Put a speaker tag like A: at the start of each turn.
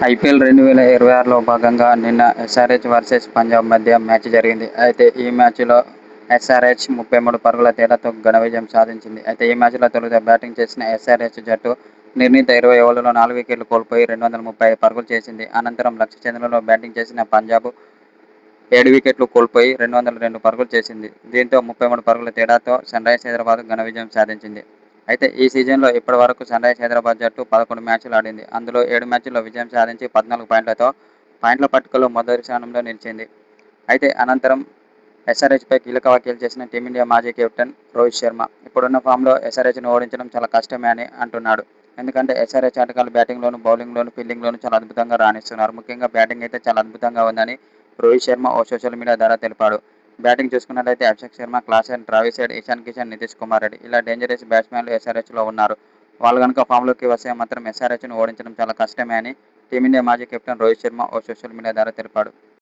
A: IPL 2026లో భాగంగా నిన్న SRH versus Punjab మధ్య మ్యాచ్ జరిగింది. అయితే ఈ మ్యాచ్లో ఎస్ఆర్హెచ్ 33 పరుగుల తేడాతో ఘన విజయం సాధించింది. అయితే ఈ మ్యాచ్లో తొలుత బ్యాటింగ్ చేసిన ఎస్ఆర్హెచ్ జట్టు నిర్ణీత 20 ఓవర్లలో 4 వికెట్లు కోల్పోయి 235 పరుగులు చేసింది. అనంతరం లక్ష్య చేంద్రలో బ్యాటింగ్ చేసిన పంజాబ్ 7 వికెట్లు కోల్పోయి 202 పరుగులు చేసింది. దీంతో 33 పరుగుల తేడాతో సన్రైజర్స్ హైదరాబాద్ ఘన విజయం సాధించింది. అయితే ఈ సీజన్లో ఇప్పటివరకు సన్రైజర్స్ హైదరాబాద్ జట్టు 11 మ్యాచ్లు ఆడింది. అందులో 7 మ్యాచ్ల్లో విజయం సాధించి 14 పాయింట్లతో పాయింట్ల పట్టికలో మొదటి స్థానంలో నిలిచింది. అయితే అనంతరం ఎస్ఆర్హెచ్పై కీలక వ్యాఖ్యలు చేసిన టీమిండియా మాజీ కెప్టెన్ రోహిత్ శర్మ ఇప్పుడున్న ఫామ్లో ఎస్ఆర్హెచ్ను ఓడించడం చాలా కష్టమే అని అంటున్నాడు. ఎందుకంటే ఎస్ఆర్హెచ్ ఆటగాళ్లు బ్యాటింగ్లోనూ, బౌలింగ్లోనూ, ఫీల్డింగ్లోనూ చాలా అద్భుతంగా రాణిస్తున్నారు. ముఖ్యంగా బ్యాటింగ్ అయితే చాలా అద్భుతంగా ఉందని రోహిత్ శర్మ ఓ సోషల్ మీడియా ద్వారా తెలిపాడు. బ్యాటింగ్ చూసుకున్నట్లయితే Abhishek Sharma, Klaasen, Travis head, Ishan Kishan, Nitish Kumar Reddy ఇలా డేంజరస్ బ్యాట్స్మెన్లు ఎస్ఆర్హెచ్లో ఉన్నారు. వాళ్ళు గనుక ఫామ్లోకి వస్తే మాత్రం ఎస్ఆర్హెచ్ను ఓడించడం చాలా కష్టమే అని టీమిండియా మాజీ కెప్టెన్ రోహిత్ శర్మ ఓ సోషల్ మీడియా ద్వారా తెలిపాడు.